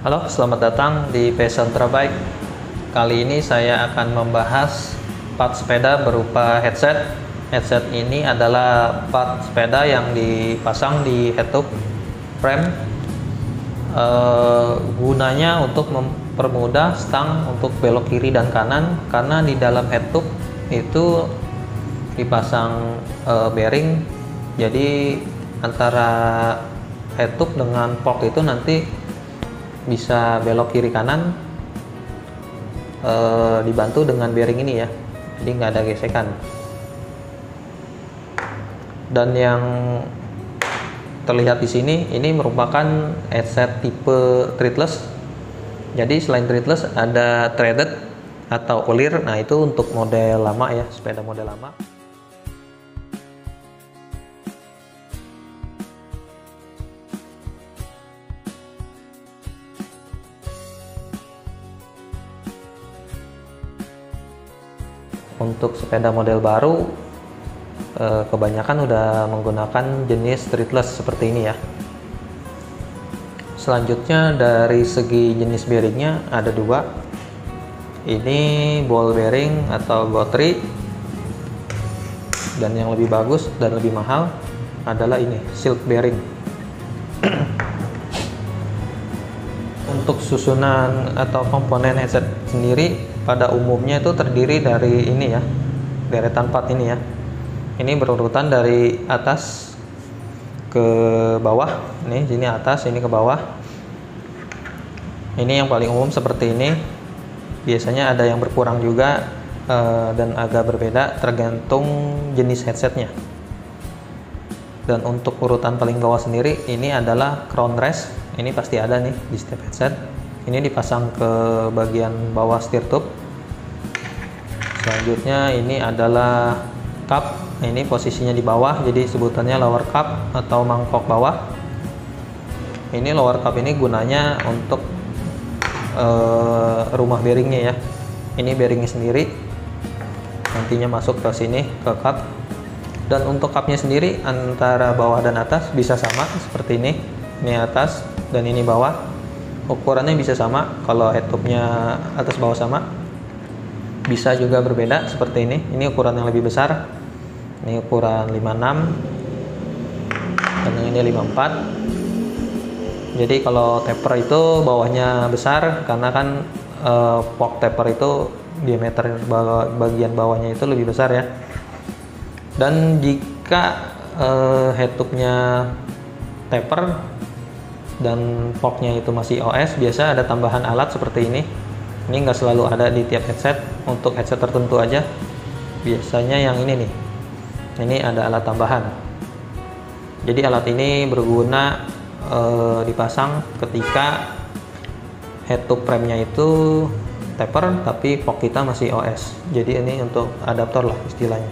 Halo, selamat datang di Pesantra Bike. Kali ini saya akan membahas part sepeda berupa headset. Headset ini adalah part sepeda yang dipasang di head-up frame. Gunanya untuk mempermudah stang untuk belok kiri dan kanan, karena di dalam head-up itu dipasang bearing. Jadi antara head-up dengan fork itu nanti bisa belok kiri kanan, dibantu dengan bearing ini ya, jadi nggak ada gesekan. Dan yang terlihat di sini ini merupakan headset tipe threadless. Jadi selain threadless ada threaded atau clear. Nah, itu untuk model lama ya, sepeda model lama. Untuk sepeda model baru, kebanyakan udah menggunakan jenis threadless seperti ini ya. Selanjutnya dari segi jenis bearingnya ada dua. Ini ball bearing atau Gotri, dan yang lebih bagus dan lebih mahal adalah ini silk bearing. Untuk susunan atau komponen headset sendiri pada umumnya itu terdiri dari ini ya, deretan part ini ya. Ini berurutan dari atas ke bawah. Ini sini atas, ini ke bawah. Ini yang paling umum seperti ini. Biasanya ada yang berkurang juga dan agak berbeda tergantung jenis headsetnya. Dan untuk urutan paling bawah sendiri ini adalah crown rest. Ini pasti ada nih di setiap headset. Ini dipasang ke bagian bawah steer tube. Selanjutnya ini adalah cup. Ini posisinya di bawah, jadi sebutannya lower cup atau mangkok bawah. Ini lower cup ini gunanya untuk rumah bearingnya ya. Ini bearingnya sendiri, nantinya masuk ke sini ke cup. Dan untuk cupnya sendiri antara bawah dan atas bisa sama seperti ini. Ini atas dan ini bawah. Ukurannya bisa sama, kalau head-tubnya atas bawah sama. Bisa juga berbeda seperti ini. Ini ukuran yang lebih besar. Ini ukuran 56 dan yang ini 54. Jadi kalau taper itu bawahnya besar karena kan fork taper itu diameter bagian bawahnya itu lebih besar ya. Dan jika head-tubnya taper dan forknya itu masih OS, biasa ada tambahan alat seperti ini. Ini nggak selalu ada di tiap headset, untuk headset tertentu aja. Biasanya yang ini nih, ini ada alat tambahan. Jadi alat ini berguna dipasang ketika head-tube frame-nya itu taper tapi fork kita masih OS. Jadi ini untuk adaptor lah istilahnya.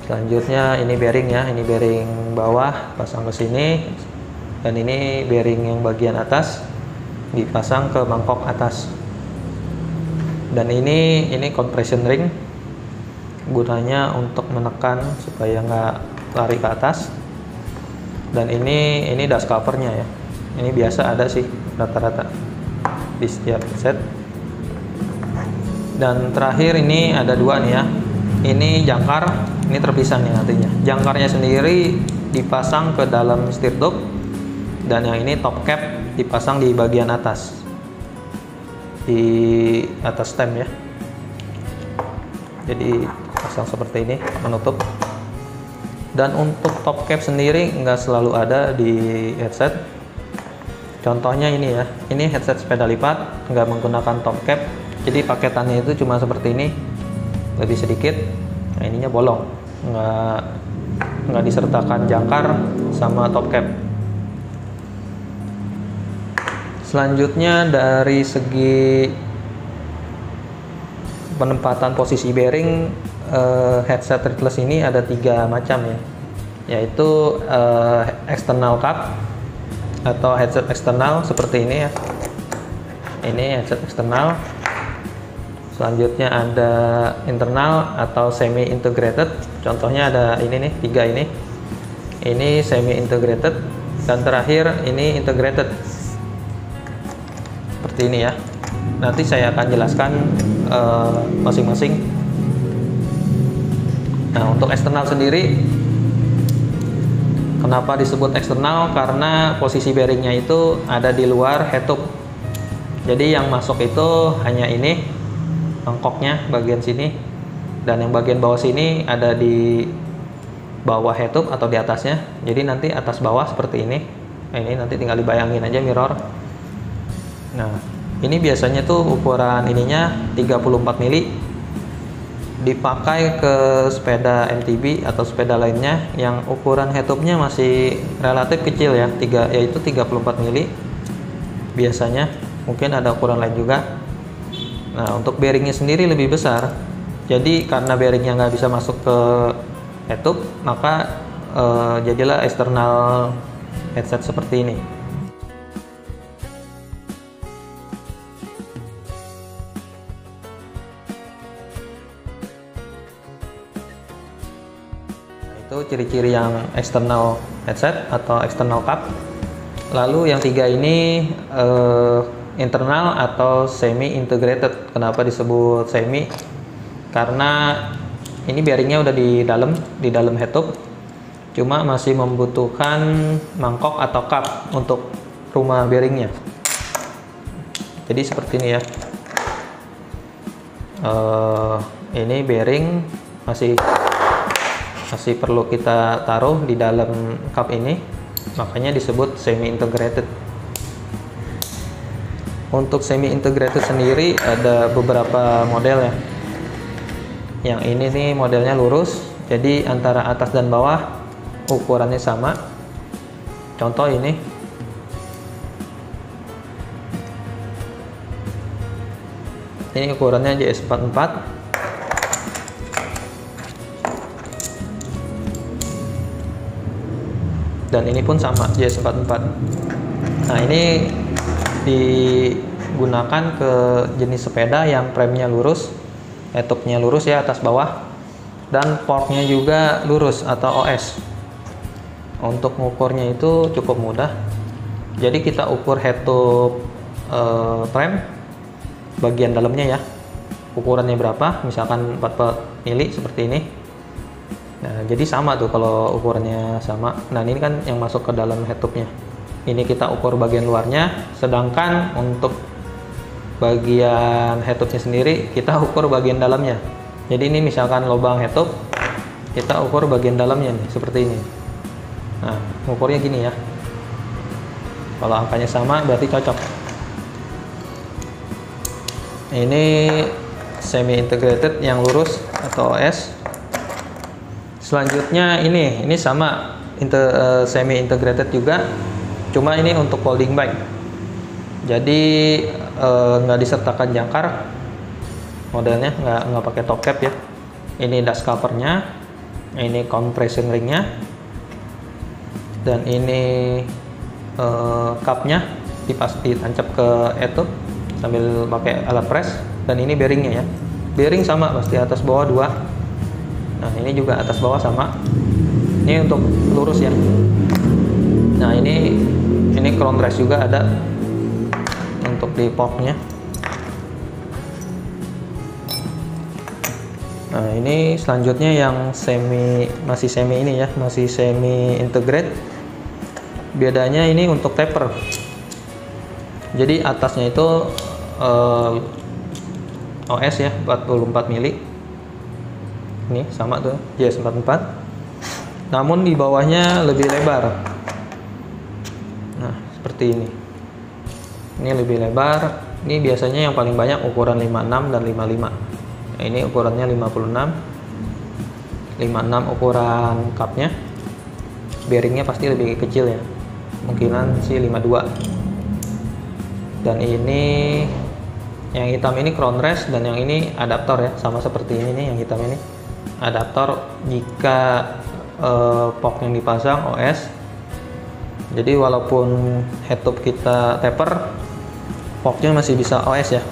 Selanjutnya ini bearing ya, ini bearing bawah pasang ke sini. Dan ini bearing yang bagian atas dipasang ke mangkok atas. Dan ini compression ring, gunanya untuk menekan supaya nggak lari ke atas. Dan ini dust covernya ya. Ini biasa ada sih rata-rata di setiap set. Dan terakhir ini ada dua nih ya. Ini jangkar, ini terpisah nih nantinya. Jangkarnya sendiri dipasang ke dalam steer tube. Dan yang ini top cap dipasang di bagian atas, di atas stem ya. Jadi pasang seperti ini, menutup. Dan untuk top cap sendiri nggak selalu ada di headset. Contohnya ini ya, ini headset sepeda lipat nggak menggunakan top cap. Jadi paketannya itu cuma seperti ini, lebih sedikit. Nah, ininya bolong, nggak disertakan jangkar sama top cap. Selanjutnya dari segi penempatan posisi bearing, headset threadless ini ada 3 macam ya, yaitu external cup atau headset eksternal seperti ini ya. Ini headset eksternal. Selanjutnya ada internal atau semi integrated. Contohnya ada ini nih, 3 ini. Ini semi integrated dan terakhir ini integrated. seperti ini ya. Nanti saya akan jelaskan masing-masing. Nah, untuk eksternal sendiri, kenapa disebut eksternal? Karena posisi bearingnya itu ada di luar head tube. Jadi yang masuk itu hanya ini mangkoknya bagian sini, dan yang bagian bawah sini ada di bawah head tube atau di atasnya. Jadi nanti atas bawah seperti ini. Nah, ini nanti tinggal dibayangin aja mirror. Nah, ini biasanya tuh ukuran ininya 34 mili, dipakai ke sepeda MTB atau sepeda lainnya yang ukuran head tube-nya masih relatif kecil ya, yaitu 34 mili biasanya. Mungkin ada ukuran lain juga. Nah, untuk bearingnya sendiri lebih besar. Jadi karena bearingnya nggak bisa masuk ke head tube, maka jadilah eksternal headset seperti ini. Itu ciri-ciri yang external headset atau external cup. Lalu yang tiga ini internal atau semi integrated. Kenapa disebut semi? Karena ini bearingnya udah di dalam head tube, cuma masih membutuhkan mangkok atau cup untuk rumah bearingnya. Jadi seperti ini ya. Ini bearing masih perlu kita taruh di dalam cup ini, makanya disebut semi integrated. Untuk semi integrated sendiri ada beberapa model ya. Yang ini nih modelnya lurus, jadi antara atas dan bawah ukurannya sama. Contoh ini. Ini ukurannya JS44. Dan ini pun sama, JS44. Nah, ini digunakan ke jenis sepeda yang premnya lurus, head tube-nya lurus ya, atas bawah, dan forknya juga lurus atau OS. Untuk mengukurnya itu cukup mudah. Jadi kita ukur head tube prem bagian dalamnya ya, ukurannya berapa, misalkan 40 mili seperti ini. Nah, jadi sama tuh kalau ukurannya sama. Nah, ini kan yang masuk ke dalam head tube-nya. Ini kita ukur bagian luarnya, sedangkan untuk bagian head tube-nya sendiri kita ukur bagian dalamnya. Jadi ini misalkan lubang head tube, kita ukur bagian dalamnya nih, seperti ini. Nah, ukurnya gini ya. Kalau angkanya sama berarti cocok. Ini semi integrated yang lurus atau OS. Selanjutnya ini sama semi integrated juga, cuma ini untuk folding bike. Jadi nggak disertakan jangkar modelnya, nggak pakai top cap ya. Ini dust covernya, ini compression ringnya, dan ini cupnya ditancap ke head tube sambil pakai alat press. Dan ini bearingnya ya, bearing sama pasti atas bawah 2. Nah, ini juga atas bawah sama. Ini untuk lurus ya. Nah, ini crown rest juga ada untuk di forknya. Nah, ini selanjutnya yang masih semi ini ya, masih semi integrate. Bedanya ini untuk taper. Jadi atasnya itu OS ya, 44 mili. Ini sama tuh, JS44. Namun di bawahnya lebih lebar. Nah, seperti ini. Ini lebih lebar. Ini biasanya yang paling banyak ukuran 56 dan 55. Nah, ini ukurannya 56. 56 ukuran cupnya. Bearingnya pasti lebih kecil ya. Mungkinan sih 52. Dan ini yang hitam ini crown rest, dan yang ini adaptor ya, sama seperti ini nih yang hitam ini. Adaptor jika fork yang dipasang OS. Jadi walaupun head tube kita taper, forknya masih bisa OS ya.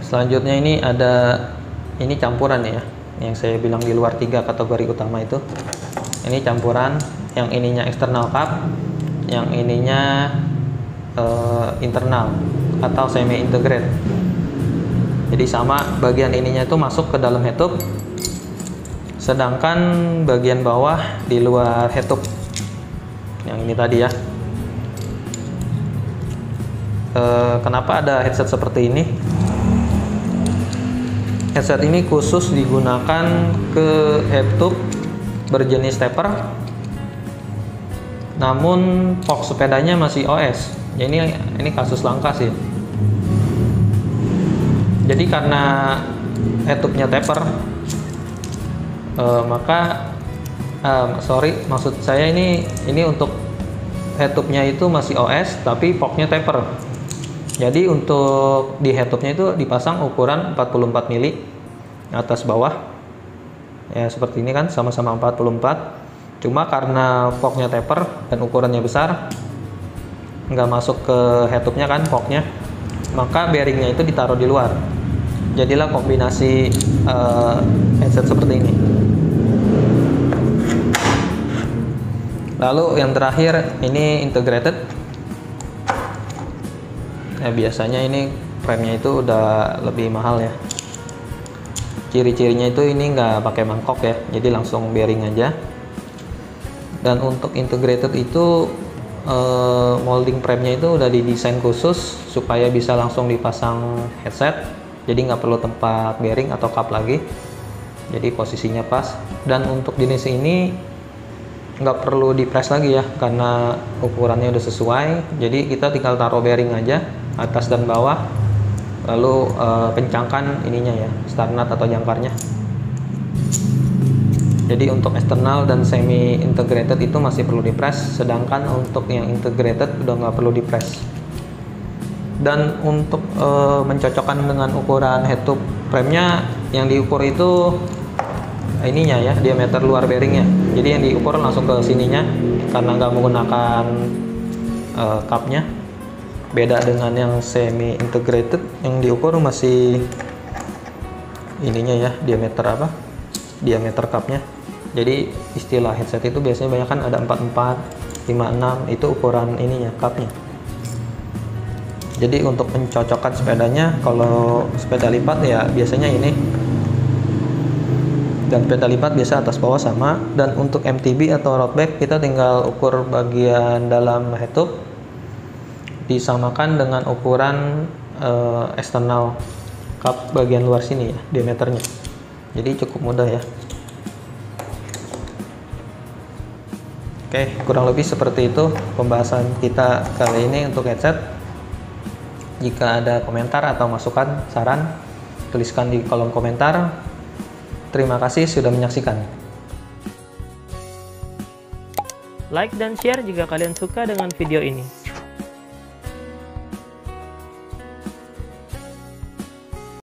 Selanjutnya ini ada ini campuran ya, yang saya bilang di luar 3 kategori utama itu. Ini campuran, yang ininya external cup, yang ininya internal atau semi integrate. Jadi sama, bagian ininya itu masuk ke dalam head tube, sedangkan bagian bawah di luar head tube. Yang ini tadi ya. Kenapa ada headset seperti ini? Headset ini khusus digunakan ke head tube berjenis taper, namun box sepedanya masih OS. Ini kasus langka sih. Jadi karena head tube-nya taper, maka maksud saya ini untuk head tube-nya itu masih OS, tapi box-nya taper. Jadi untuk di head tube-nya itu dipasang ukuran 44 mili atas bawah. Ya seperti ini kan, sama-sama 44. Cuma karena forknya taper dan ukurannya besar, nggak masuk ke head tube-nya kan forknya, maka bearingnya itu ditaruh di luar. Jadilah kombinasi headset seperti ini. Lalu yang terakhir ini integrated. Nah, biasanya ini frame-nya itu udah lebih mahal ya. Ciri-cirinya itu ini nggak pakai mangkok ya, jadi langsung bearing aja. Dan untuk integrated itu molding frame-nya itu udah didesain khusus supaya bisa langsung dipasang headset, jadi nggak perlu tempat bearing atau cup lagi. Jadi posisinya pas. Dan untuk jenis ini nggak perlu di-press lagi ya, karena ukurannya udah sesuai. Jadi kita tinggal taruh bearing aja atas dan bawah, lalu kencangkan ininya ya, start nut atau jangkarnya. Jadi untuk eksternal dan semi integrated itu masih perlu di-press, sedangkan untuk yang integrated udah nggak perlu di-press. Dan untuk mencocokkan dengan ukuran head tube frame-nya, yang diukur itu ininya ya, diameter luar bearingnya. Jadi yang diukur langsung ke sininya, karena nggak menggunakan cup-nya. Beda dengan yang semi integrated, yang diukur masih ininya ya, diameter cup-nya. Jadi istilah headset itu biasanya banyak kan ada 44, 56, itu ukuran ininya, cup-nya. Jadi untuk mencocokkan sepedanya, kalau sepeda lipat ya biasanya ini, dan sepeda lipat biasa atas bawah sama. Dan untuk MTB atau road bike, kita tinggal ukur bagian dalam head tube, disamakan dengan ukuran eksternal cup bagian luar sini ya, diameternya. Jadi cukup mudah ya. Oke, kurang lebih seperti itu pembahasan kita kali ini untuk headset. Jika ada komentar atau masukan, saran, tuliskan di kolom komentar. Terima kasih sudah menyaksikan. Like dan share jika kalian suka dengan video ini.